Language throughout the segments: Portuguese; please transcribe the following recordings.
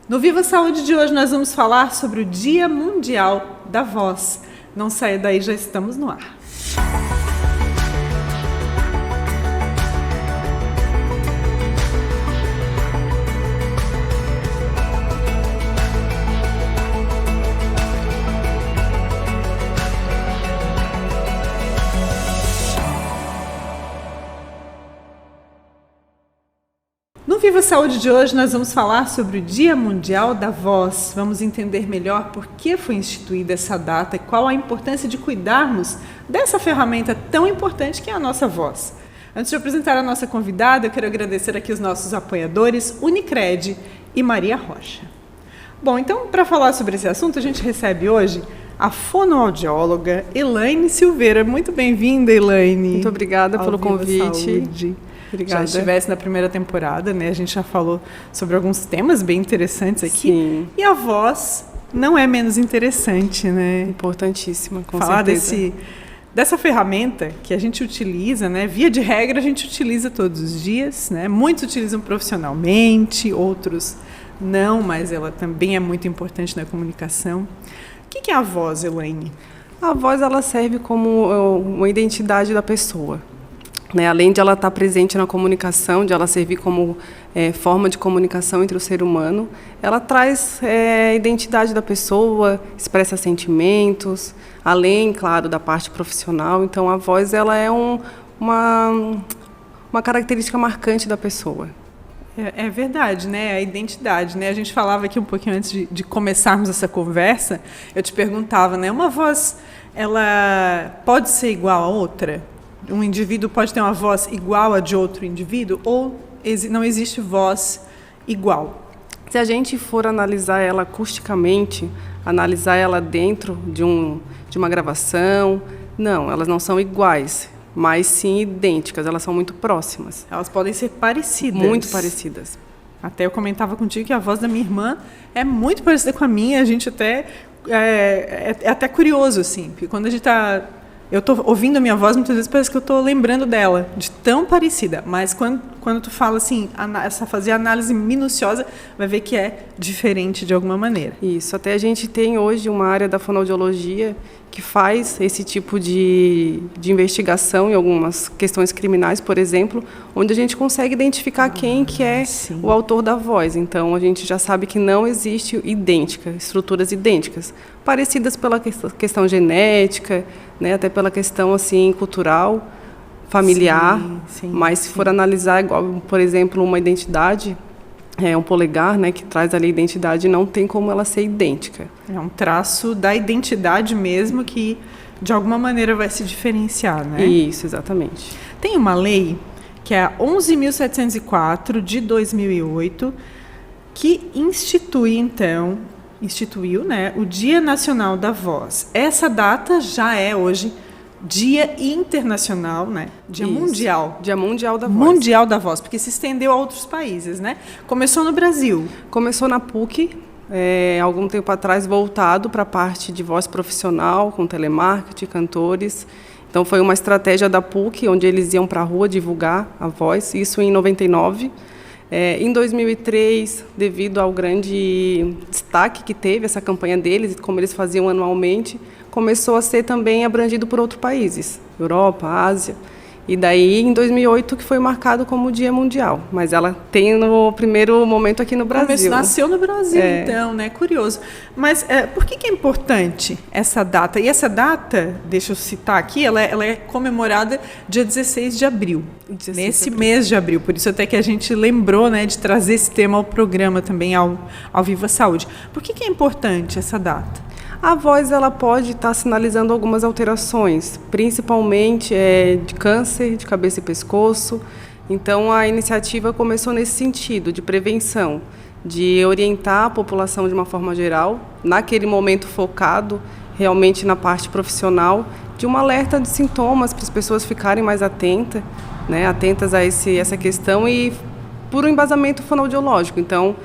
No Viva Saúde de hoje nós vamos falar sobre o Dia Mundial da Voz. Não saia daí, já estamos no ar. No Viva Saúde de hoje nós vamos falar sobre o Dia Mundial da Voz. Vamos entender melhor por que foi instituída essa data e qual a importância de cuidarmos dessa ferramenta tão importante que é a nossa voz. Antes de apresentar a nossa convidada, eu quero agradecer aqui os nossos apoiadores, Unicred e Maria Rocha. Bom, então, para falar sobre esse assunto, a gente recebe hoje a fonoaudióloga Elaine Silveira. Muito bem-vinda, Elaine. Muito obrigada pelo convite. Obrigada. Já estivesse na primeira temporada, né? A gente já falou sobre alguns temas bem interessantes aqui. Sim. E a voz não é menos interessante, né? Importantíssima, com falar certeza. Dessa ferramenta que a gente utiliza, né? Via de regra, a gente utiliza todos os dias, né? Muitos utilizam profissionalmente, outros não, mas ela também é muito importante na comunicação. O que é a voz, Elaine? A voz, ela serve como uma identidade da pessoa. Né, além de ela estar presente na comunicação, de ela servir como forma de comunicação entre o ser humano, ela traz a identidade da pessoa, expressa sentimentos, além, claro, da parte profissional. Então, a voz ela é uma característica marcante da pessoa. É verdade, né? A identidade, né? A gente falava aqui um pouquinho antes de começarmos essa conversa, eu te perguntava, né? Uma voz, ela pode ser igual a outra? Um indivíduo pode ter uma voz igual a de outro indivíduo ou não existe voz igual? Se a gente for analisar ela acusticamente, analisar ela dentro de uma gravação, não, elas não são iguais, mas sim idênticas, elas são muito próximas. Elas podem ser parecidas. Muito parecidas. Até eu comentava contigo que a voz da minha irmã é muito parecida com a minha, a gente até é até curioso, assim, porque quando a gente está... Eu estou ouvindo a minha voz, muitas vezes parece que eu estou lembrando dela, de tão parecida. Mas quando tu fala assim, fazer análise minuciosa, vai ver que é diferente de alguma maneira. Isso, até a gente tem hoje uma área da fonoaudiologia que faz esse tipo de investigação em algumas questões criminais, por exemplo, onde a gente consegue identificar quem que é o autor da voz. Então, a gente já sabe que não existe estruturas idênticas, parecidas pela questão genética, né, até pela questão assim, cultural, familiar, mas se for analisar, igual, por exemplo, uma identidade... um polegar, né, que traz ali a identidade, não tem como ela ser idêntica. É um traço da identidade mesmo que, de alguma maneira, vai se diferenciar, né? Isso, exatamente. Tem uma lei, que é a 11.704, de 2008, que instituiu, né, o Dia Nacional da Voz. Essa data já é hoje Dia Internacional, né? Dia Mundial. Dia Mundial da Voz. Mundial da Voz, porque se estendeu a outros países, né? Começou no Brasil. Começou na PUC, algum tempo atrás, voltado para a parte de voz profissional, com telemarketing, cantores. Então, foi uma estratégia da PUC, onde eles iam para a rua divulgar a voz, isso em 99. Em 2003, devido ao grande destaque que teve essa campanha deles, como eles faziam anualmente, começou a ser também abrangido por outros países, Europa, Ásia. E daí, em 2008, que foi marcado como Dia Mundial. Mas ela tem no primeiro momento aqui no Brasil. Nasceu no Brasil, então, né? Curioso. Mas por que é importante essa data? E essa data, deixa eu citar aqui, ela é comemorada dia 16 de abril. Nesse mês de abril. Por isso até que a gente lembrou, né, de trazer esse tema ao programa também, ao Viva Saúde. Por que é importante essa data? A voz ela pode estar sinalizando algumas alterações, principalmente de câncer de cabeça e pescoço. Então, a iniciativa começou nesse sentido, de prevenção, de orientar a população de uma forma geral, naquele momento focado realmente na parte profissional, de um alerta de sintomas para as pessoas ficarem mais atentas, né, atentas a essa questão e por um embasamento fonoaudiológico. Então,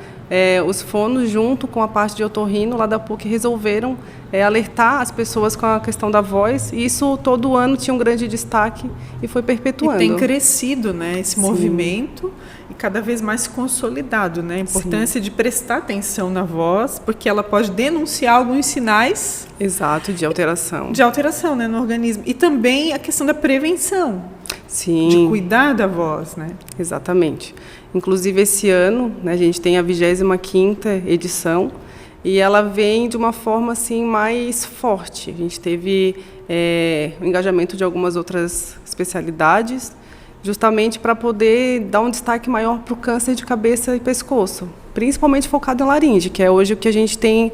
os fonos, junto com a parte de otorrino lá da PUC, resolveram alertar as pessoas com a questão da voz. E isso todo ano tinha um grande destaque e foi perpetuando. E tem crescido, né, esse movimento e cada vez mais consolidado, né? A importância de prestar atenção na voz, porque ela pode denunciar alguns sinais. Exato, de alteração. De alteração, né, no organismo. E também a questão da prevenção. Sim. De cuidar da voz, né? Exatamente. Inclusive, esse ano, né, a gente tem a 25ª edição e ela vem de uma forma assim, mais forte. A gente teve o engajamento de algumas outras especialidades, justamente para poder dar um destaque maior para o câncer de cabeça e pescoço, principalmente focado em laringe, que é hoje o que a gente tem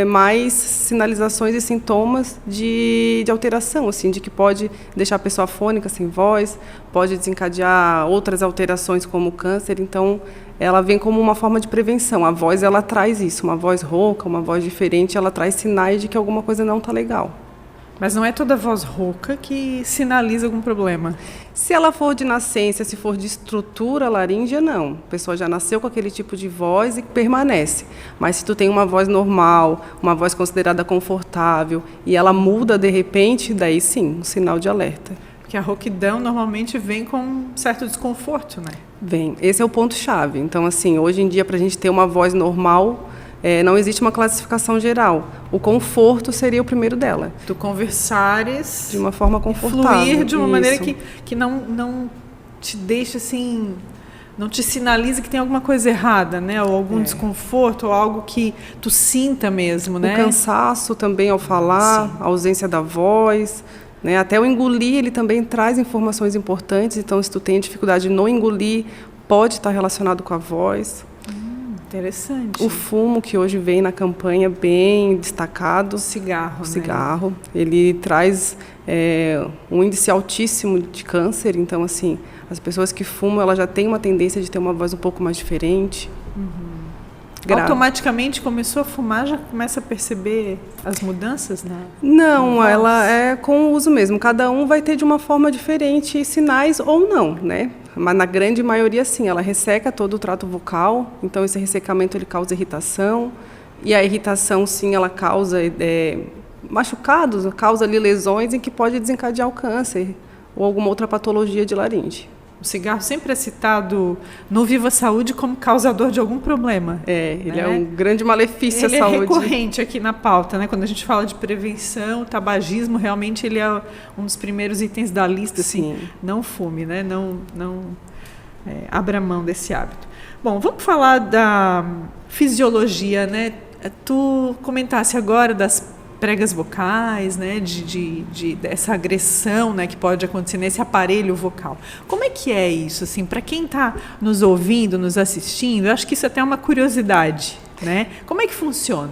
mais sinalizações e sintomas de alteração, assim, de que pode deixar a pessoa afônica, sem voz, pode desencadear outras alterações como câncer. Então, ela vem como uma forma de prevenção. A voz, ela traz isso, uma voz rouca, uma voz diferente, ela traz sinais de que alguma coisa não está legal. Mas não é toda voz rouca que sinaliza algum problema. Se ela for de nascença, se for de estrutura laríngea, não. A pessoa já nasceu com aquele tipo de voz e permanece. Mas se tu tem uma voz normal, uma voz considerada confortável, e ela muda de repente, daí sim, um sinal de alerta. Porque a rouquidão normalmente vem com um certo desconforto, né? Vem. Esse é o ponto-chave. Então, assim, hoje em dia, para a gente ter uma voz normal, não existe uma classificação geral. O conforto seria o primeiro dela. Tu conversares de uma forma confortável. Fluir de uma maneira que não te deixa assim, não te sinaliza que tem alguma coisa errada, né? Ou algum desconforto, ou algo que tu sinta mesmo, né? O cansaço também ao falar, a ausência da voz, né? Até o engolir, ele também traz informações importantes. Então, se tu tem dificuldade no engolir, pode estar relacionado com a voz. Interessante. O fumo, que hoje vem na campanha bem destacado. O cigarro, o cigarro, né? Ele traz um índice altíssimo de câncer. Então, assim, as pessoas que fumam, elas já têm uma tendência de ter uma voz um pouco mais diferente. Automaticamente começou a fumar, já começa a perceber as mudanças, né? Não, ela é com o uso mesmo. Cada um vai ter de uma forma diferente sinais ou não, né? Mas na grande maioria, sim, ela resseca todo o trato vocal, então esse ressecamento ele causa irritação, e a irritação, sim, ela causa machucados, causa ali lesões em que pode desencadear o câncer ou alguma outra patologia de laringe. O cigarro sempre é citado no Viva Saúde como causador de algum problema. Ele é um grande malefício à saúde. Ele é recorrente aqui na pauta, né? Quando a gente fala de prevenção, o tabagismo, realmente ele é um dos primeiros itens da lista. Assim, não fume, né? Não abra mão desse hábito. Bom, vamos falar da fisiologia, né? Tu comentasse agora das pregas vocais, né, dessa agressão, né, que pode acontecer nesse aparelho vocal. Como é que é isso, assim, para quem está nos ouvindo, nos assistindo? Eu acho que isso até é uma curiosidade, né? Como é que funciona?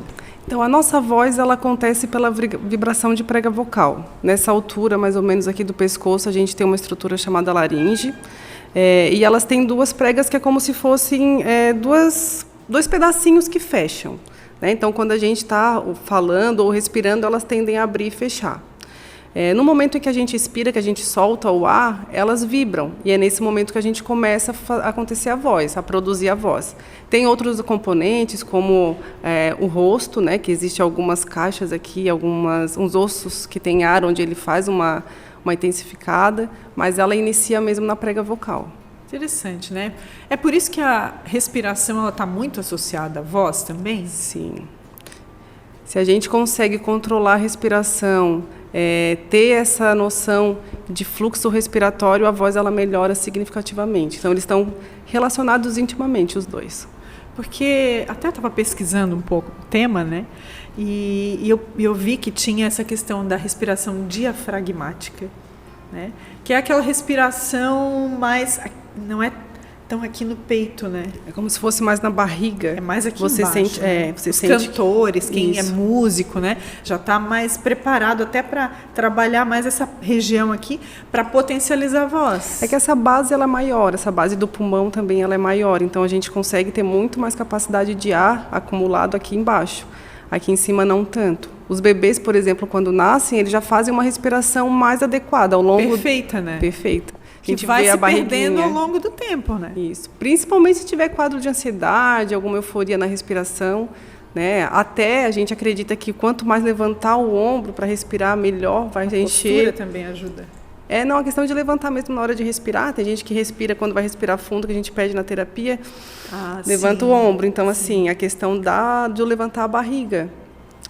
Então, a nossa voz, ela acontece pela vibração de prega vocal. Nessa altura, mais ou menos aqui do pescoço, a gente tem uma estrutura chamada laringe, e elas têm duas pregas que é como se fossem dois pedacinhos que fecham. Então, quando a gente está falando ou respirando, elas tendem a abrir e fechar. No momento em que a gente expira, que a gente solta o ar, elas vibram. E é nesse momento que a gente começa a acontecer a voz, a produzir a voz. Tem outros componentes, como o rosto, né, que existe algumas caixas aqui, uns ossos que tem ar, onde ele faz uma intensificada, mas ela inicia mesmo na prega vocal. Interessante, né? É por isso que a respiração está muito associada à voz também? Sim. Se a gente consegue controlar a respiração, ter essa noção de fluxo respiratório, a voz ela melhora significativamente. Então, eles estão relacionados intimamente, os dois. Porque até estava pesquisando um pouco o tema, né? E eu vi que tinha essa questão da respiração diafragmática, né? Que é aquela respiração mais... Não é tão aqui no peito, né? É como se fosse mais na barriga. É mais aqui você embaixo. Sente, né? você Os sente cantores, quem é músico, né? Já está mais preparado até para trabalhar mais essa região aqui para potencializar a voz. É que essa base ela é maior, essa base do pulmão também ela é maior. Então a gente consegue ter muito mais capacidade de ar acumulado aqui embaixo. Aqui em cima não tanto. Os bebês, por exemplo, quando nascem, eles já fazem uma respiração mais adequada ao longo... Perfeita, né? Perfeita. Que vai se perdendo ao longo do tempo, né? Isso. Principalmente se tiver quadro de ansiedade, alguma euforia na respiração, né? Até a gente acredita que quanto mais levantar o ombro para respirar, melhor vai encher. A postura também ajuda. Não, a questão de levantar mesmo na hora de respirar. Tem gente que respira quando vai respirar fundo, que a gente pede na terapia, levanta o ombro. Então, assim, a questão de levantar a barriga.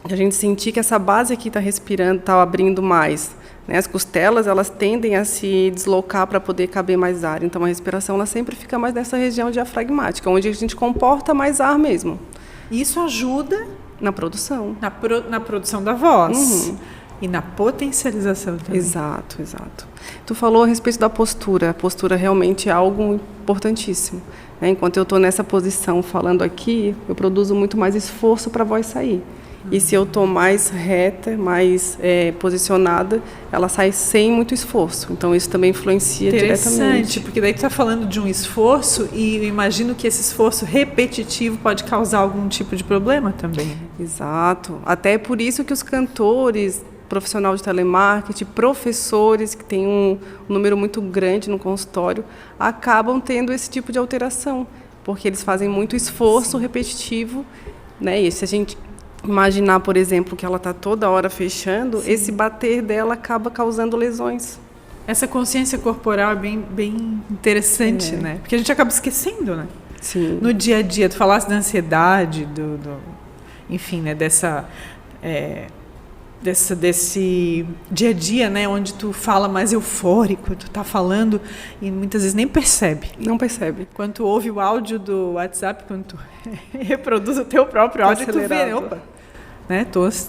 A gente sentir que essa base aqui está respirando, está abrindo mais. Né? As costelas, elas tendem a se deslocar para poder caber mais ar. Então, a respiração ela sempre fica mais nessa região diafragmática, onde a gente comporta mais ar mesmo. Isso ajuda na produção. Na produção da voz. E na potencialização também. Exato. Tu falou a respeito da postura. A postura realmente é algo importantíssimo. Né? Enquanto eu estou nessa posição falando aqui, eu produzo muito mais esforço para a voz sair. E se eu estou mais reta, mais posicionada, ela sai sem muito esforço. Então, isso também influencia diretamente. Interessante, porque daí tu está falando de um esforço e eu imagino que esse esforço repetitivo pode causar algum tipo de problema também. Exato. Até por isso que os cantores, profissional de telemarketing, professores, que tem um número muito grande no consultório, acabam tendo esse tipo de alteração, porque eles fazem muito esforço repetitivo, né? E se a gente imaginar, por exemplo, que ela está toda hora fechando, esse bater dela acaba causando lesões. Essa consciência corporal é bem interessante, né? Porque a gente acaba esquecendo, né? Sim. No dia a dia, tu falasse da ansiedade, enfim, né? Desse dia a dia, né, onde tu fala mais eufórico, tu tá falando e muitas vezes nem percebe. Não percebe. Quando tu ouve o áudio do WhatsApp, quando tu reproduz o teu próprio áudio, tu vê, opa,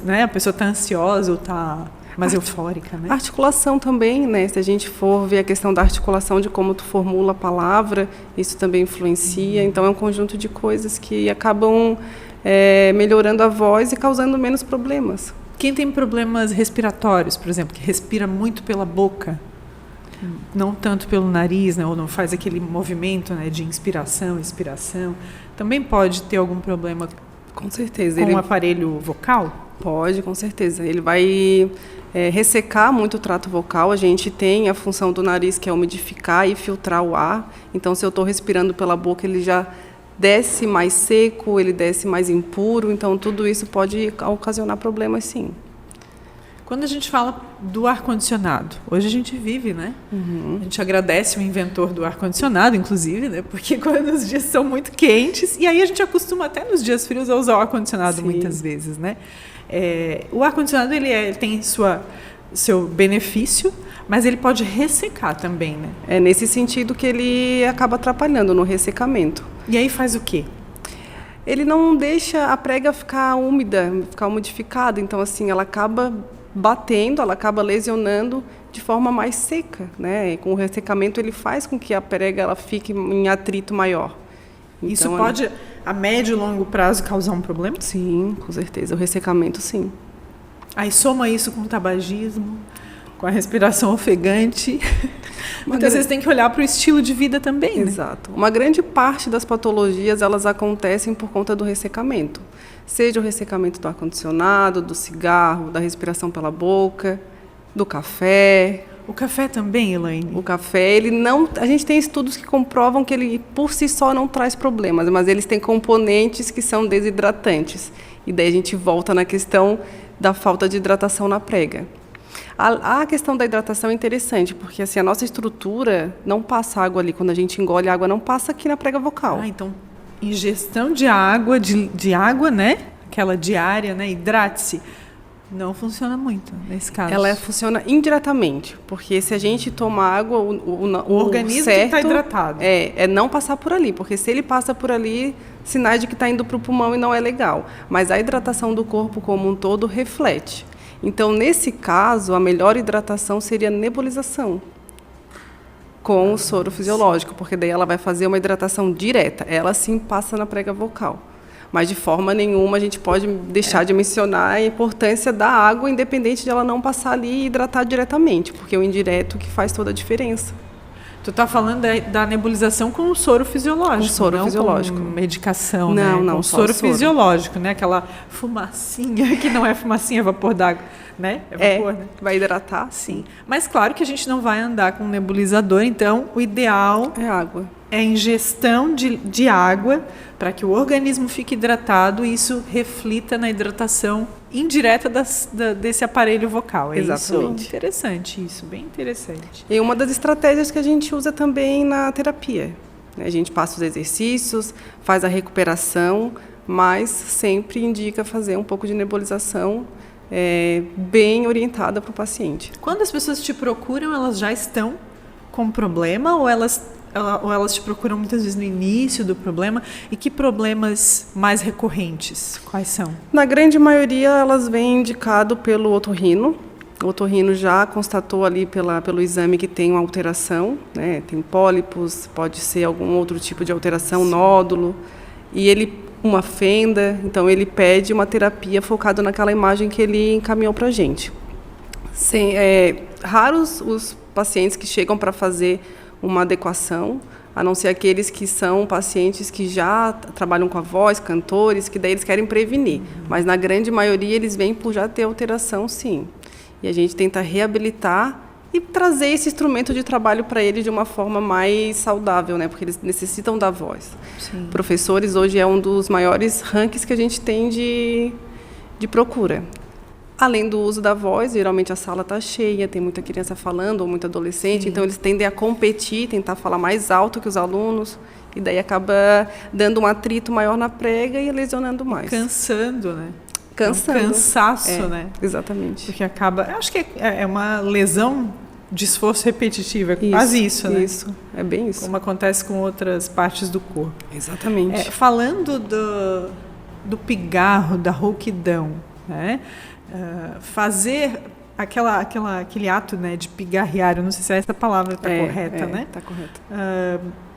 né, a pessoa tá ansiosa ou tá mais eufórica, né? A articulação também, né, se a gente for ver a questão da articulação, de como tu formula a palavra, isso também influencia. Então é um conjunto de coisas que acabam melhorando a voz e causando menos problemas. Quem tem problemas respiratórios, por exemplo, que respira muito pela boca, não tanto pelo nariz, né, ou não faz aquele movimento, né, de inspiração, expiração, também pode ter algum problema com certeza. Com o aparelho vocal? Pode, com certeza. Ele vai ressecar muito o trato vocal. A gente tem a função do nariz, que é umidificar e filtrar o ar. Então, se eu estou respirando pela boca, ele já desce mais seco, ele desce mais impuro, então tudo isso pode ocasionar problemas, sim. Quando a gente fala do ar-condicionado, hoje a gente vive, né? A gente agradece o inventor do ar-condicionado, inclusive, né? Porque quando os dias são muito quentes, e aí a gente acostuma até nos dias frios a usar o ar-condicionado muitas vezes, né? O ar-condicionado ele tem seu benefício, mas ele pode ressecar também, né? É nesse sentido que ele acaba atrapalhando no ressecamento. E aí faz o quê? Ele não deixa a prega ficar úmida, ficar umidificada. Então, assim, ela acaba batendo, ela acaba lesionando de forma mais seca, né? E com o ressecamento, ele faz com que a prega ela fique em atrito maior. Então, isso pode, a médio e longo prazo, causar um problema? Sim, com certeza. O ressecamento, sim. Aí soma isso com o tabagismo, com a respiração ofegante. Muitas vezes tem que olhar para o estilo de vida também, né? Exato. Uma grande parte das patologias, elas acontecem por conta do ressecamento. Seja o ressecamento do ar-condicionado, do cigarro, da respiração pela boca, do café. O café também, Elaine? O café, ele não... A gente tem estudos que comprovam que ele, por si só, não traz problemas, mas eles têm componentes que são desidratantes. E daí a gente volta na questão da falta de hidratação na prega. A questão da hidratação é interessante, porque assim, a nossa estrutura não passa água ali. Quando a gente engole a água, não passa aqui na prega vocal. Então, ingestão de água, de água, né? Aquela diária, né? Hidrate-se. Não funciona muito nesse caso. Ela funciona indiretamente, porque se a gente toma água, o organismo certo está hidratado. É não passar por ali, porque se ele passa por ali, sinais de que está indo para o pulmão e não é legal. Mas a hidratação do corpo como um todo reflete. Então, nesse caso, a melhor hidratação seria a nebulização com o soro fisiológico, porque daí ela vai fazer uma hidratação direta. Ela sim passa na prega vocal. Mas de forma nenhuma a gente pode deixar de mencionar a importância da água, independente de ela não passar ali e hidratar diretamente, porque é o indireto que faz toda a diferença. Tu está falando da nebulização com o soro fisiológico, com soro não fisiológico. Com medicação, não, né? Não, com soro fisiológico, né? Aquela fumacinha, que não é fumacinha, é vapor d'água, né? É vapor, né? Vai hidratar. Sim. Mas claro que a gente não vai andar com um nebulizador, então o ideal é água. É a ingestão de água para que o organismo fique hidratado e isso reflita na hidratação indireta desse aparelho vocal. Exatamente. Isso? Interessante isso, bem interessante. E uma das estratégias que a gente usa também na terapia. A gente passa os exercícios, faz a recuperação, mas sempre indica fazer um pouco de nebulização bem orientada para o paciente. Quando as pessoas te procuram, elas já estão com problema ou elas te procuram muitas vezes no início do problema? E que problemas mais recorrentes? Quais são? Na grande maioria, elas vêm indicado pelo otorrino. O otorrino já constatou ali pelo exame que tem uma alteração, né? Tem pólipos, pode ser algum outro tipo de alteração, nódulo, e uma fenda, então ele pede uma terapia focada naquela imagem que ele encaminhou para a gente. Raros os pacientes que chegam para fazer uma adequação, a não ser aqueles que são pacientes que já trabalham com a voz, cantores, que daí eles querem prevenir. Mas na grande maioria eles vêm por já ter alteração, sim. E a gente tenta reabilitar e trazer esse instrumento de trabalho para eles de uma forma mais saudável, né? Porque eles necessitam da voz. Sim. Professores hoje é um dos maiores rankings que a gente tem de procura. Além do uso da voz, geralmente a sala está cheia, tem muita criança falando ou muito adolescente, então eles tendem a competir, tentar falar mais alto que os alunos, e daí acaba dando um atrito maior na prega e lesionando mais. Cansando, né? Cansando. É um cansaço, né? Exatamente. Porque acaba... Acho que é uma lesão de esforço repetitivo, é quase isso, né? Isso, é bem isso. Como acontece com outras partes do corpo. Exatamente. Falando do pigarro, da rouquidão, né? Fazer aquele ato, né, de pigarrear, eu não sei se essa palavra está correta, né? Está correta.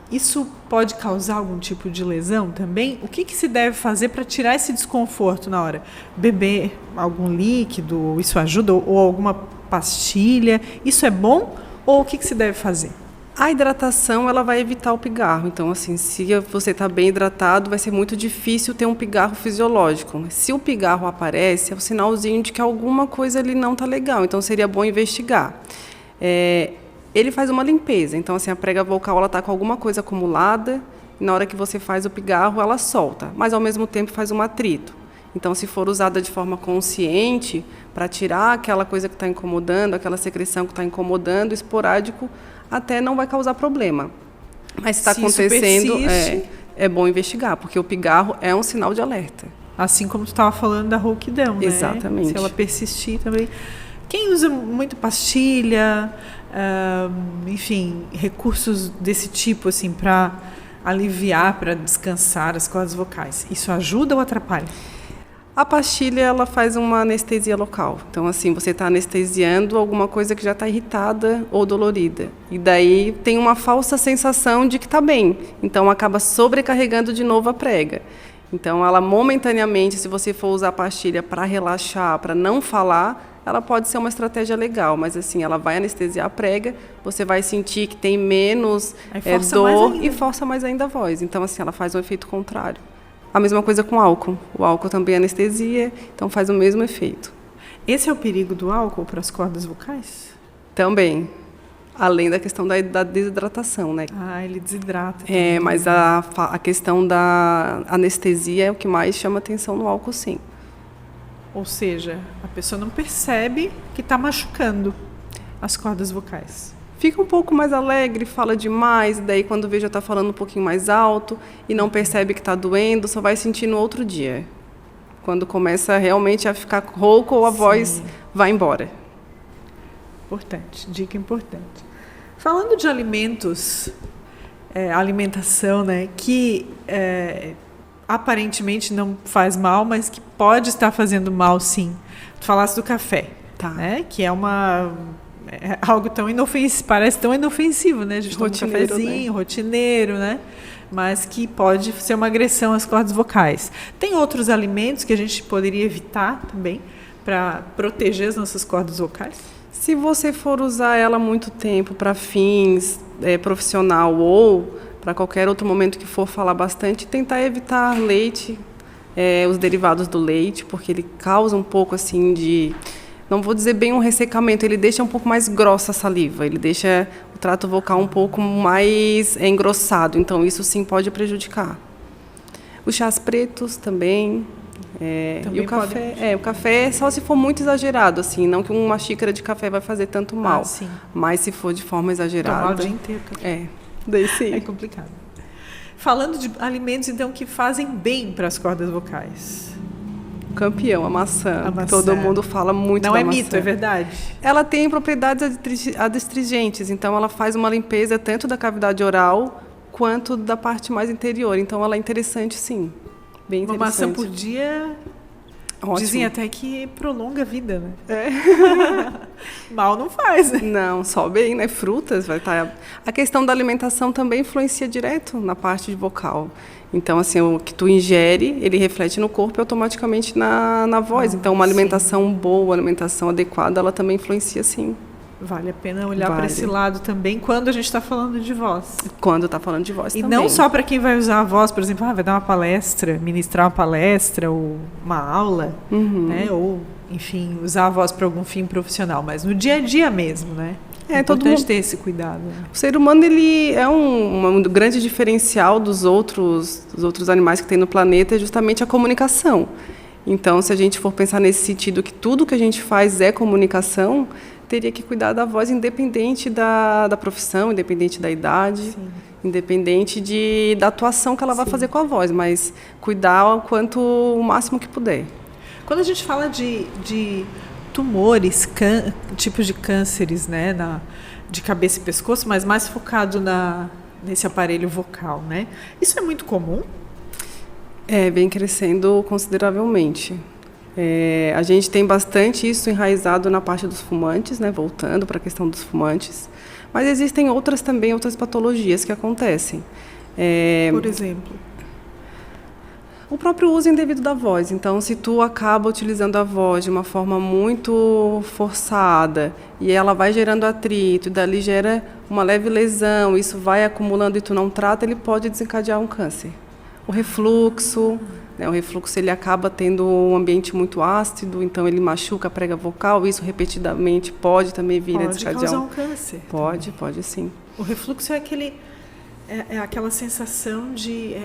Isso pode causar algum tipo de lesão também? O que se deve fazer para tirar esse desconforto na hora? Beber algum líquido, isso ajuda? Ou alguma pastilha? Isso é bom? Ou o que se deve fazer? A hidratação, ela vai evitar o pigarro. Então, assim, se você está bem hidratado, vai ser muito difícil ter um pigarro fisiológico. Se o pigarro aparece, é um sinalzinho de que alguma coisa ali não está legal. Então, seria bom investigar. Ele faz uma limpeza. Então, assim, a prega vocal está com alguma coisa acumulada. E na hora que você faz o pigarro, ela solta. Mas, ao mesmo tempo, faz um atrito. Então, se for usada de forma consciente, para tirar aquela coisa que está incomodando, aquela secreção que está incomodando, esporádico, até não vai causar problema. Mas se está acontecendo, é bom investigar, porque o pigarro é um sinal de alerta. Assim como tu estava falando da rouquidão, né? Exatamente. Se ela persistir também. Quem usa muito pastilha, enfim, recursos desse tipo, assim, para aliviar, para descansar as cordas vocais, isso ajuda ou atrapalha? A pastilha, ela faz uma anestesia local. Então, assim, você está anestesiando alguma coisa que já está irritada ou dolorida. E daí tem uma falsa sensação de que está bem. Então, acaba sobrecarregando de novo a prega. Então, ela momentaneamente, se você for usar a pastilha para relaxar, para não falar, ela pode ser uma estratégia legal. Mas, assim, ela vai anestesiar a prega, você vai sentir que tem menos dor e força mais ainda a voz. Então, assim, ela faz um efeito contrário. A mesma coisa com álcool. O álcool também anestesia, então faz o mesmo efeito. Esse é o perigo do álcool para as cordas vocais? Também. Além da questão da desidratação, né? Ele desidrata. Mas a questão da anestesia é o que mais chama atenção no álcool, sim. Ou seja, a pessoa não percebe que está machucando as cordas vocais. Fica um pouco mais alegre, fala demais, daí quando vê já está falando um pouquinho mais alto e não percebe que está doendo, só vai sentir no outro dia. Quando começa realmente a ficar rouco ou a voz vai embora. Importante, dica importante. Falando de alimentos, alimentação, né, que aparentemente não faz mal, mas que pode estar fazendo mal, sim. Tu falaste do café, né, que é algo tão inofensivo, parece tão inofensivo, né? A gente toma um cafezinho, rotineiro, né? Mas que pode ser uma agressão às cordas vocais. Tem outros alimentos que a gente poderia evitar também para proteger as nossas cordas vocais? Se você for usar ela muito tempo para fins profissional ou para qualquer outro momento que for falar bastante, tentar evitar leite, os derivados do leite, porque ele causa um pouco assim de, não vou dizer bem um ressecamento, ele deixa um pouco mais grossa a saliva, ele deixa o trato vocal um pouco mais engrossado, então isso sim pode prejudicar. Os chás pretos também. E o café, o café só se for muito exagerado, assim, não que uma xícara de café vai fazer tanto mal, mas se for de forma exagerada. Tomar o dia inteiro café. Daí sim. É complicado. Falando de alimentos, então, que fazem bem para as cordas vocais. Campeão, a maçã. Todo mundo fala muito da maçã. Não é mito, é verdade. Ela tem propriedades adstringentes, então ela faz uma limpeza tanto da cavidade oral quanto da parte mais interior. Então ela é interessante, sim. Bem interessante. Uma maçã por dia, ótimo. Dizem até que prolonga a vida, né? Mal não faz, né? Não, só bem, né? Frutas vai estar. A questão da alimentação também influencia direto na parte de vocal. Então, assim, o que tu ingere, ele reflete no corpo e automaticamente na voz. Então, uma alimentação boa, uma alimentação adequada, ela também influencia, sim. Vale a pena olhar para esse lado também quando a gente está falando de voz. Quando está falando de voz também. E não só para quem vai usar a voz, por exemplo, vai dar uma palestra, ministrar uma palestra ou uma aula, né? Ou, enfim, usar a voz para algum fim profissional, mas no dia a dia mesmo, né? É importante ter esse cuidado. Né? O ser humano, ele é um grande diferencial dos outros animais que tem no planeta, é justamente a comunicação. Então, se a gente for pensar nesse sentido que tudo que a gente faz é comunicação, teria que cuidar da voz independente da profissão, independente da idade, independente da atuação que ela vai fazer com a voz, mas cuidar o máximo que puder. Quando a gente fala de tumores, tipos de cânceres, né, de cabeça e pescoço, mas mais focado nesse aparelho vocal, né? Isso é muito comum? Vem crescendo consideravelmente. A gente tem bastante isso enraizado na parte dos fumantes, né, voltando para a questão dos fumantes, mas existem outras patologias que acontecem. Por exemplo? O próprio uso indevido da voz. Então, se tu acaba utilizando a voz de uma forma muito forçada e ela vai gerando atrito, e dali gera uma leve lesão, isso vai acumulando e tu não trata, ele pode desencadear um câncer. O refluxo... O refluxo ele acaba tendo um ambiente muito ácido, então ele machuca a prega vocal, isso repetidamente pode também vir a desencadear. Pode causar um câncer. Pode sim. O refluxo é aquela sensação de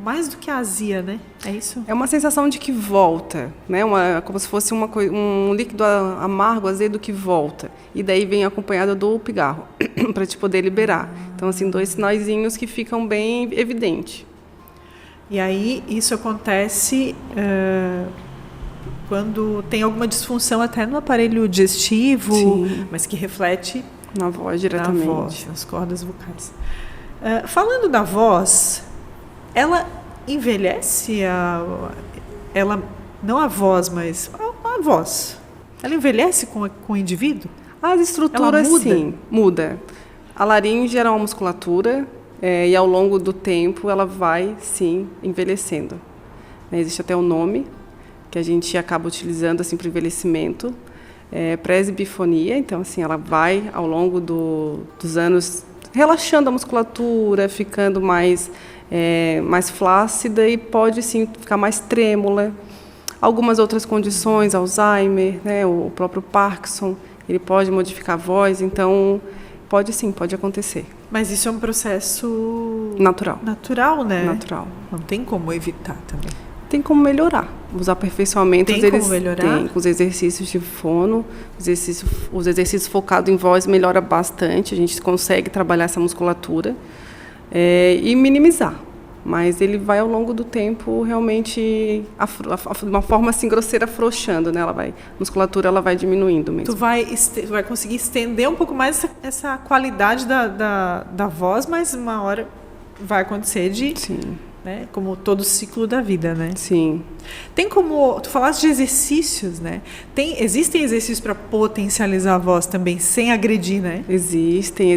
mais do que a azia, né? É isso? É uma sensação de que volta, né? Como se fosse um líquido amargo, azedo que volta. E daí vem acompanhado do pigarro, para te poder liberar. Então, assim, 2 sinaizinhos que ficam bem evidentes. E aí isso acontece quando tem alguma disfunção até no aparelho digestivo, mas que reflete na voz diretamente, na voz, nas cordas vocais. Falando da voz, ela envelhece? Não a voz, mas a voz. Ela envelhece com o indivíduo? As estruturas, sim, muda. A laringe era uma musculatura. E ao longo do tempo ela vai, sim, envelhecendo. Existe até um nome que a gente acaba utilizando assim, para o envelhecimento, presbifonia. Então, assim, ela vai, ao longo dos anos, relaxando a musculatura, ficando mais flácida e pode, sim, ficar mais trêmula. Algumas outras condições, Alzheimer, né, o próprio Parkinson, ele pode modificar a voz, então... pode acontecer. Mas isso é um processo... natural. Natural, né? Natural. Não tem como evitar também. Tem como melhorar. Os aperfeiçoamentos, tem como melhorar? Tem. Com os exercícios de fono, os exercícios focados em voz melhora bastante. A gente consegue trabalhar essa musculatura e minimizar. Mas ele vai, ao longo do tempo, realmente, de uma forma assim, grosseira, afrouxando, né? A musculatura ela vai diminuindo mesmo. Tu vai conseguir estender um pouco mais essa qualidade da voz, mas uma hora vai acontecer Sim. Né? Como todo o ciclo da vida, né? Sim. Tem como... Tu falaste de exercícios, né? Existem exercícios para potencializar a voz também, sem agredir, né? Existem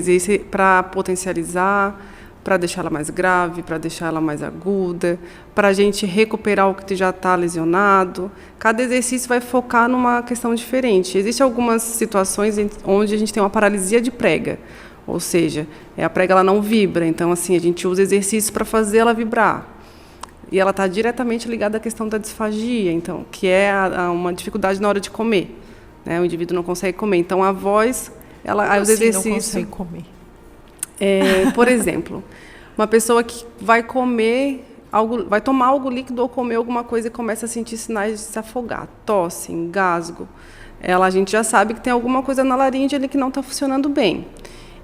para potencializar, para deixar ela mais grave, para deixar ela mais aguda, para a gente recuperar o que já está lesionado. Cada exercício vai focar numa questão diferente. Existem algumas situações onde a gente tem uma paralisia de prega, ou seja, a prega ela não vibra, então assim, a gente usa exercícios para fazer ela vibrar. E ela está diretamente ligada à questão da disfagia, então, que é uma dificuldade na hora de comer. Né? O indivíduo não consegue comer. Então, a voz, os exercícios... não consegue comer? Por exemplo, uma pessoa que vai comer algo, vai tomar algo líquido ou comer alguma coisa e começa a sentir sinais de se afogar, tosse, engasgo. A gente já sabe que tem alguma coisa na laringe ali que não está funcionando bem.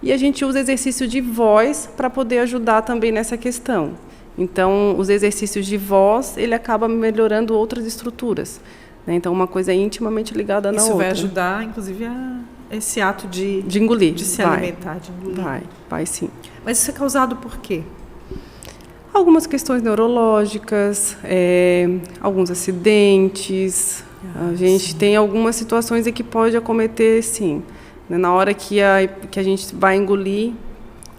E a gente usa exercício de voz para poder ajudar também nessa questão. Então, os exercícios de voz, ele acaba melhorando outras estruturas. Né? Então, uma coisa é intimamente ligada na outra. Isso vai ajudar, inclusive, esse ato de engolir, de se alimentar, de engolir. Vai sim. Mas isso é causado por quê? Algumas questões neurológicas, alguns acidentes. A gente tem algumas situações em que pode acometer, sim. Na hora que a gente vai engolir,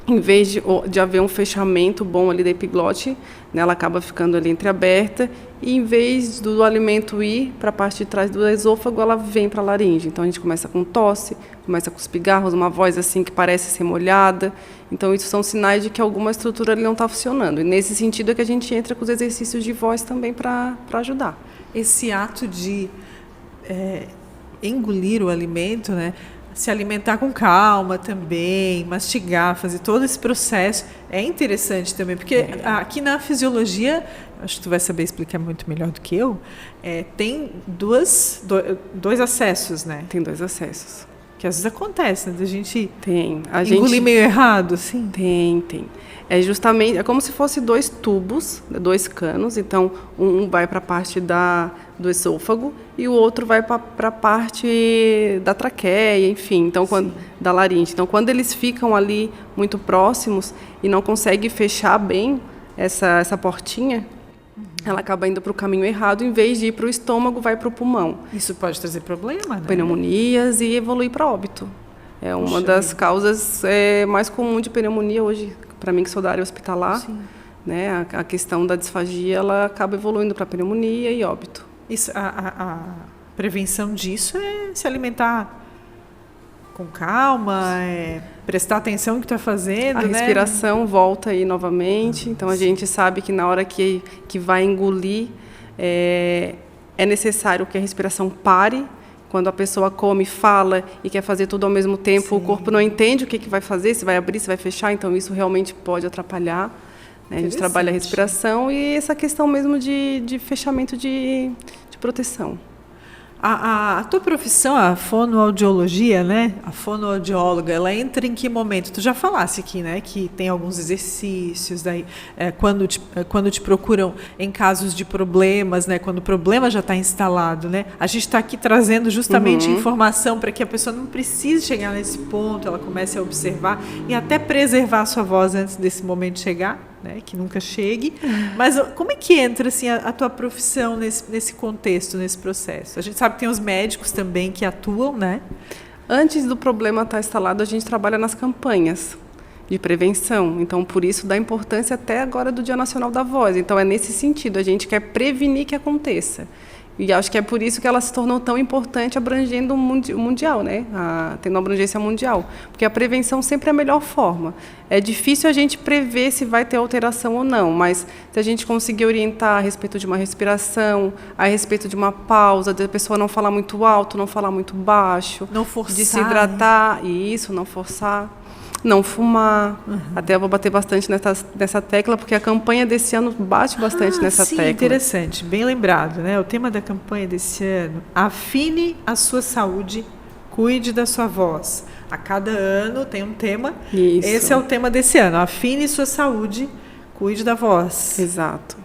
em vez de haver um fechamento bom ali da epiglote, né, ela acaba ficando ali entreaberta, e em vez do alimento ir para a parte de trás do esôfago, ela vem para a laringe. Então, a gente começa com tosse, começa com os pigarros, uma voz assim que parece ser molhada. Então, isso são sinais de que alguma estrutura ali não está funcionando. E, nesse sentido, é que a gente entra com os exercícios de voz também para ajudar. Esse ato de engolir o alimento, né? Se alimentar com calma também, mastigar, fazer todo esse processo é interessante também, porque aqui na fisiologia, acho que tu vai saber explicar muito melhor do que eu, tem dois acessos, né? Tem 2 acessos. Que às vezes acontece, né? Da gente engolir meio errado, assim. Tem. É como se fosse 2 tubos, 2 canos. Então, um vai para a parte do esôfago e o outro vai para a parte da traqueia, enfim, então, da laringe. Então, quando eles ficam ali muito próximos e não conseguem fechar bem essa portinha, ela acaba indo para o caminho errado, em vez de ir para o estômago, vai para o pulmão. Isso pode trazer problema, né? Pneumonias e evoluir para óbito. É uma das causas mais comuns de pneumonia hoje, para mim que sou da área hospitalar. Sim. Né? A questão da disfagia, ela acaba evoluindo para pneumonia e óbito. Isso, a prevenção disso é se alimentar com calma, prestar atenção no que está fazendo. A respiração volta aí novamente. Então, a gente sabe que na hora que vai engolir, é necessário que a respiração pare. Quando a pessoa come, fala e quer fazer tudo ao mesmo tempo, o corpo não entende o que vai fazer, se vai abrir, se vai fechar. Então, isso realmente pode atrapalhar. Né? A gente trabalha a respiração e essa questão mesmo de fechamento de proteção. A tua profissão, a fonoaudiologia, né? A fonoaudióloga, ela entra em que momento? Tu já falasse aqui, né? Que tem alguns exercícios, daí, quando te procuram em casos de problemas, né? Quando o problema já está instalado, né? A gente está aqui trazendo justamente informação para que a pessoa não precise chegar nesse ponto, ela comece a observar e até preservar a sua voz antes desse momento chegar. Né, que nunca chegue, mas como é que entra assim, a tua profissão nesse contexto, nesse processo? A gente sabe que tem os médicos também que atuam, né? Antes do problema estar instalado, a gente trabalha nas campanhas de prevenção, então por isso dá importância até agora do Dia Nacional da Voz. Então é nesse sentido, a gente quer prevenir que aconteça. E acho que é por isso que ela se tornou tão importante, abrangendo o mundial, né? Tendo uma abrangência mundial. Porque a prevenção sempre é a melhor forma. É difícil a gente prever se vai ter alteração ou não, mas se a gente conseguir orientar a respeito de uma respiração, a respeito de uma pausa, de a pessoa não falar muito alto, não falar muito baixo, não forçar, de se hidratar, isso, não forçar. Não fumar. Até eu vou bater bastante nessa tecla, porque a campanha desse ano bate bastante nessa tecla. Interessante, bem lembrado, né? O tema da campanha desse ano: afine a sua saúde, cuide da sua voz. A cada ano tem um tema. Isso. Esse é o tema desse ano: afine sua saúde, cuide da voz. Exato.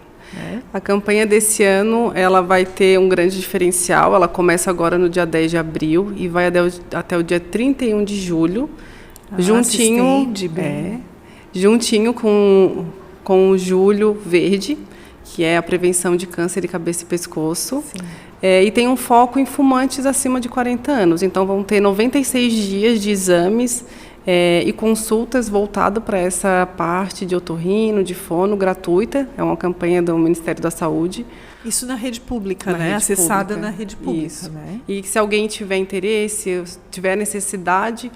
A campanha desse ano, ela vai ter um grande diferencial. Ela começa agora no dia 10 de abril e vai até o dia 31 de julho. Juntinho com o Julho Verde, que é a prevenção de câncer de cabeça e pescoço. E tem um foco em fumantes acima de 40 anos. Então, vão ter 96 dias de exames e consultas voltadas para essa parte de otorrino, de fono, gratuita. É uma campanha do Ministério da Saúde. Isso na rede pública, Na né? rede Acessada pública. na rede pública. Isso. Né? E se alguém tiver interesse, tiver necessidade,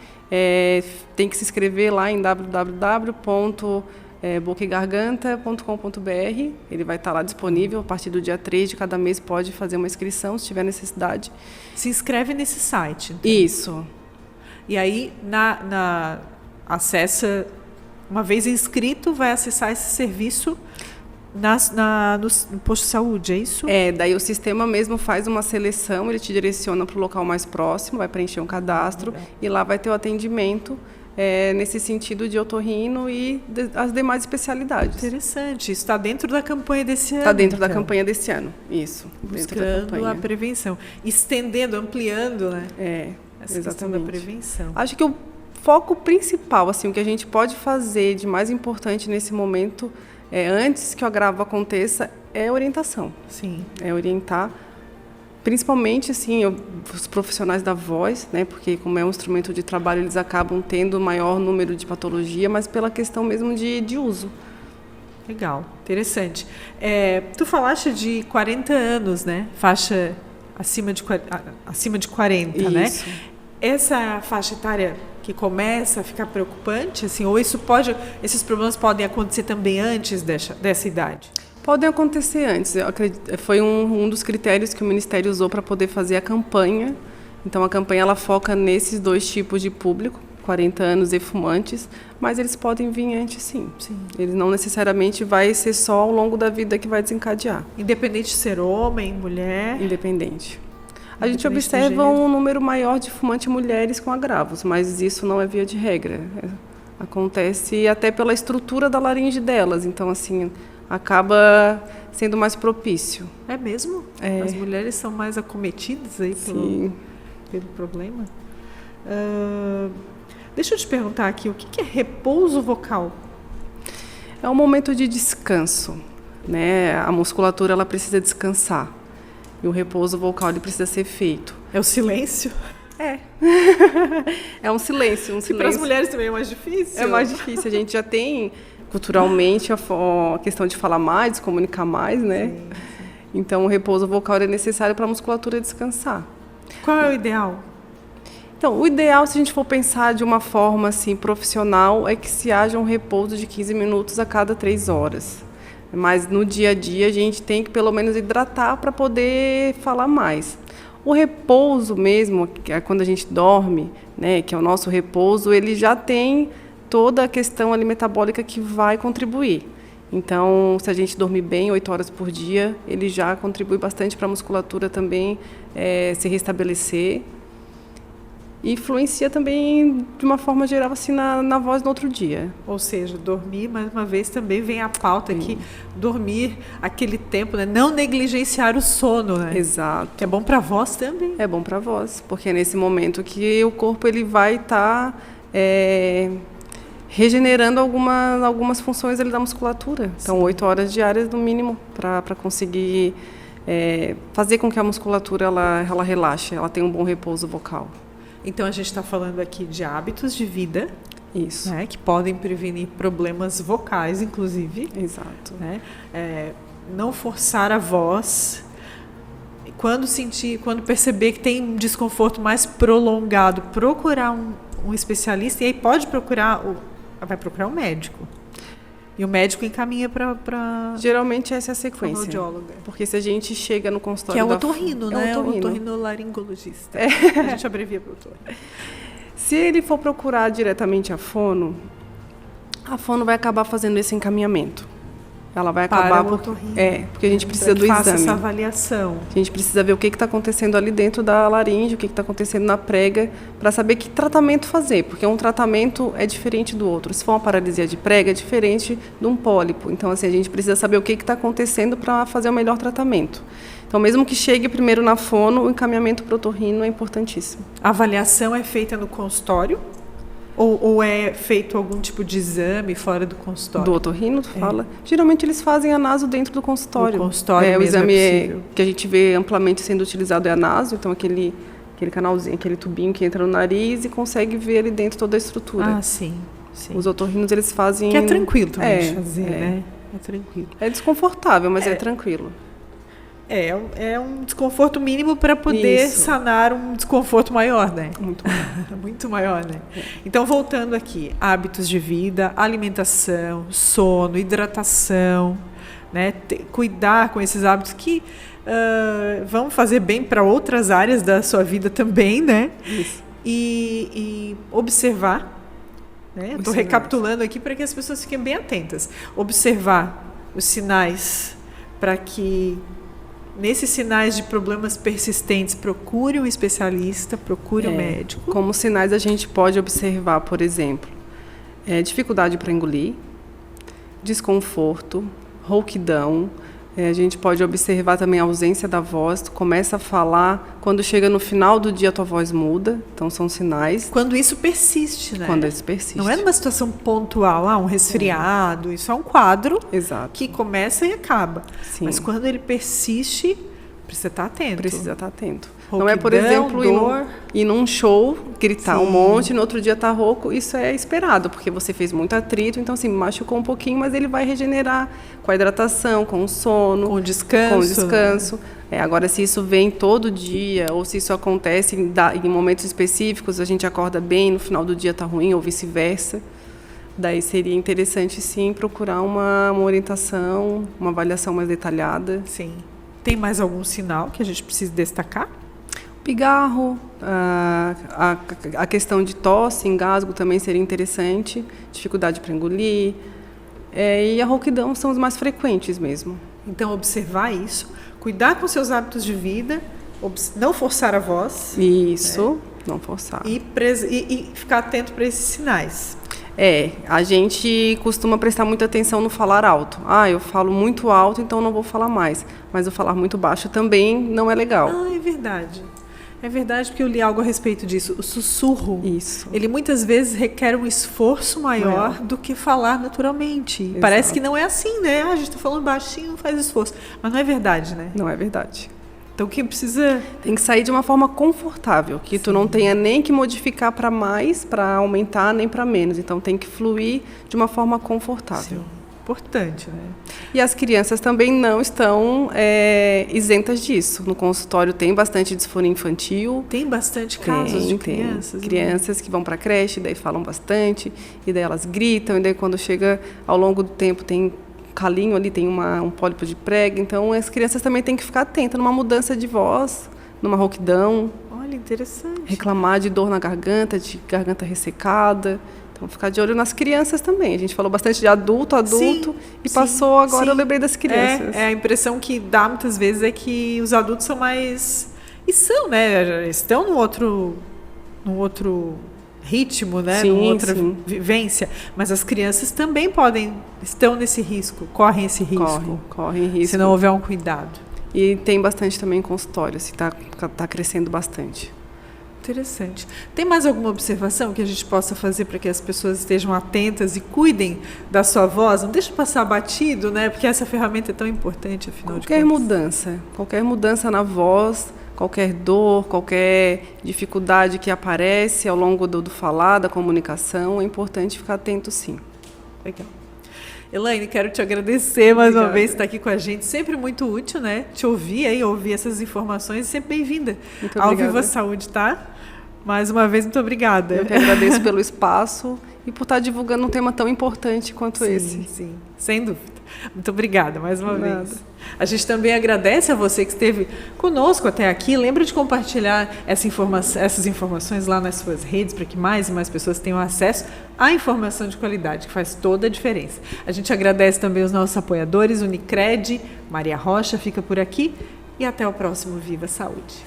tem que se inscrever lá em www.bocaegarganta.com.br. Ele vai estar lá disponível. A partir do dia 3 de cada mês pode fazer uma inscrição, se tiver necessidade. Se inscreve nesse site. Então. Isso. E aí, acessa, uma vez inscrito, vai acessar esse serviço no posto de saúde, é isso? Daí o sistema mesmo faz uma seleção, ele te direciona para o local mais próximo, vai preencher um cadastro e lá vai ter o atendimento nesse sentido de otorrino e as demais especialidades. Interessante. Isso está dentro da campanha desse ano. Está dentro da campanha desse ano, isso. Buscando a prevenção. Estendendo, ampliando, né? Essa questão da prevenção. Acho que o foco principal, assim, o que a gente pode fazer de mais importante nesse momento, antes que o agravo aconteça, é orientação. Sim. É orientar, principalmente assim, os profissionais da voz, né, porque como é um instrumento de trabalho, eles acabam tendo maior número de patologia, mas pela questão mesmo de uso. Legal, interessante. Tu falaste de 40 anos, né? Faixa acima de 40, Isso. né? Essa faixa etária que começa a ficar preocupante, assim, ou esses problemas podem acontecer também antes dessa idade? Podem acontecer antes. Eu acredito, foi um dos critérios que o Ministério usou para poder fazer a campanha. Então, a campanha ela foca nesses dois tipos de público, 40 anos e fumantes, mas eles podem vir antes, sim. Eles não necessariamente vai ser só ao longo da vida que vai desencadear. Independente de ser homem, mulher? Independente. A gente observa um número maior de fumantes mulheres com agravos, mas isso não é via de regra. Acontece até pela estrutura da laringe delas, então assim, acaba sendo mais propício. É mesmo? As mulheres são mais acometidas aí pelo problema? Deixa eu te perguntar aqui, o que é repouso vocal? É um momento de descanso, né? A musculatura ela precisa descansar. E o repouso vocal ele precisa ser feito. É o silêncio? É um silêncio. E para as mulheres também é mais difícil? É mais difícil. A gente já tem, culturalmente, a questão de falar mais, de comunicar mais, né? Sim. Então, o repouso vocal é necessário para a musculatura descansar. Qual é o ideal? Então, o ideal, se a gente for pensar de uma forma assim, profissional, é que se haja um repouso de 15 minutos a cada 3 horas. Mas no dia a dia a gente tem que pelo menos hidratar para poder falar mais. O repouso mesmo, que é quando a gente dorme, né, que é o nosso repouso, ele já tem toda a questão ali metabólica que vai contribuir. Então, se a gente dormir bem 8 horas por dia, ele já contribui bastante para a musculatura também se restabelecer. E influencia também, de uma forma geral, assim, na voz no outro dia. Ou seja, dormir, mais uma vez, também vem a pauta aqui, dormir aquele tempo, né? Não negligenciar o sono, né? Exato. Que é bom para a voz também. É bom para a voz, porque é nesse momento que o corpo ele vai estar regenerando algumas funções ali da musculatura. Então, 8 horas diárias, no mínimo, para conseguir fazer com que a musculatura ela relaxe, ela tenha um bom repouso vocal. Então, a gente está falando aqui de hábitos de vida. Isso. Né, que podem prevenir problemas vocais, inclusive. Exato. Né? Não forçar a voz. Quando perceber que tem um desconforto mais prolongado, procurar um especialista. E aí vai procurar um médico. E o médico encaminha para... Geralmente essa é a sequência. Fonoaudióloga. Porque se a gente chega no consultório... Que é o otorrino, né? É o otorrinolaringologista. A gente abrevia para o otorrino. Se ele for procurar diretamente a fono vai acabar fazendo esse encaminhamento. Ela vai acabar porque a gente precisa do exame. Essa avaliação. A gente precisa ver o que está acontecendo ali dentro da laringe, o que está acontecendo na prega, para saber que tratamento fazer, porque um tratamento é diferente do outro. Se for uma paralisia de prega, é diferente de um pólipo. Então, assim, a gente precisa saber o que está acontecendo para fazer o melhor tratamento. Então, mesmo que chegue primeiro na fono, o encaminhamento para o otorrino é importantíssimo. A avaliação é feita no consultório? Ou é feito algum tipo de exame fora do consultório? Do otorrino, tu fala? Geralmente eles fazem a naso dentro do consultório. O consultório o exame é que a gente vê amplamente sendo utilizado é a naso, então aquele aquele canalzinho, aquele tubinho que entra no nariz e consegue ver ali dentro toda a estrutura. Ah, sim. Os otorrinos, eles fazem... Que é tranquilo também de fazer, né? É tranquilo. É desconfortável, mas é tranquilo. É um desconforto mínimo para poder sanar um desconforto maior, né? Muito maior. Muito maior, né? Então, voltando aqui, hábitos de vida, alimentação, sono, hidratação, né? Cuidar com esses hábitos que vão fazer bem para outras áreas da sua vida também, né? Isso. E observar, né? Estou recapitulando aqui para que as pessoas fiquem bem atentas. Observar os sinais para que... Nesses sinais de problemas persistentes, procure um especialista, procure um médico. Como sinais a gente pode observar, por exemplo, dificuldade para engolir, desconforto, rouquidão. A gente pode observar também a ausência da voz. Tu começa a falar, quando chega no final do dia a tua voz muda, então são sinais. Quando isso persiste, né? Quando isso persiste. Não é numa situação pontual, um resfriado, isso é um quadro que começa e acaba. Sim. Mas quando ele persiste, precisa estar atento. Precisa estar atento. Rouquidão, não é, por exemplo, ir num show, gritar um monte, no outro dia tá rouco, isso é esperado, porque você fez muito atrito, então assim, machucou um pouquinho, mas ele vai regenerar com a hidratação, com o sono, com o descanso. Agora, se isso vem todo dia, ou se isso acontece em momentos específicos, a gente acorda bem, no final do dia tá ruim, ou vice-versa, daí seria interessante, sim, procurar uma orientação, uma avaliação mais detalhada. Sim. Tem mais algum sinal que a gente precisa destacar? Pigarro, a questão de tosse, engasgo também seria interessante, dificuldade para engolir, e a rouquidão são os mais frequentes mesmo. Então, observar isso, cuidar com seus hábitos de vida, não forçar a voz. Isso, não forçar. E ficar atento para esses sinais. A gente costuma prestar muita atenção no falar alto. Eu falo muito alto, então não vou falar mais. Mas o falar muito baixo também não é legal. É verdade. É verdade, porque eu li algo a respeito disso. O sussurro, isso, ele muitas vezes requer um esforço maior do que falar naturalmente. Exato. Parece que não é assim, né? A gente está falando baixinho, não faz esforço. Mas não é verdade, né? Não é verdade. Então, quem precisa... Tem que sair de uma forma confortável, que tu não tenha nem que modificar para mais, para aumentar, nem para menos. Então, tem que fluir de uma forma confortável. Sim. Importante, né? E as crianças também não estão isentas disso. No consultório tem bastante disfonia infantil. Tem bastante casos de crianças. Crianças que vão para a creche, daí falam bastante, e daí elas gritam, e daí quando chega ao longo do tempo tem calinho ali, tem um pólipo de prega. Então, as crianças também têm que ficar atentas numa mudança de voz, numa rouquidão. Olha, interessante. Reclamar de dor na garganta, de garganta ressecada. Então, ficar de olho nas crianças também. A gente falou bastante de adulto, e passou agora, eu lembrei das crianças. A impressão que dá muitas vezes é que os adultos são mais... E são, né? Estão num outro ritmo, né? Numa outra vivência. Mas as crianças também estão nesse risco, correm esse risco. Correm risco. Se não houver um cuidado. E tem bastante também em consultório, está crescendo bastante. Interessante. Tem mais alguma observação que a gente possa fazer para que as pessoas estejam atentas e cuidem da sua voz? Não deixa passar batido, né? Porque essa ferramenta é tão importante, afinal de contas. Qualquer mudança na voz, qualquer dor, qualquer dificuldade que aparece ao longo do falar, da comunicação, é importante ficar atento, sim. Legal. Elaine, quero te agradecer mais uma vez por estar aqui com a gente. Sempre muito útil, né? Te ouvir ouvir essas informações. Sempre bem-vinda ao Viva Saúde, tá? Mais uma vez, muito obrigada. Eu que agradeço pelo espaço e por estar divulgando um tema tão importante quanto esse. Sim, sem dúvida. Muito obrigada mais uma vez. A gente também agradece a você que esteve conosco até aqui. Lembra de compartilhar essas informações lá nas suas redes para que mais e mais pessoas tenham acesso à informação de qualidade, que faz toda a diferença. A gente agradece também os nossos apoiadores, Unicred, Maria Rocha fica por aqui e até o próximo Viva Saúde.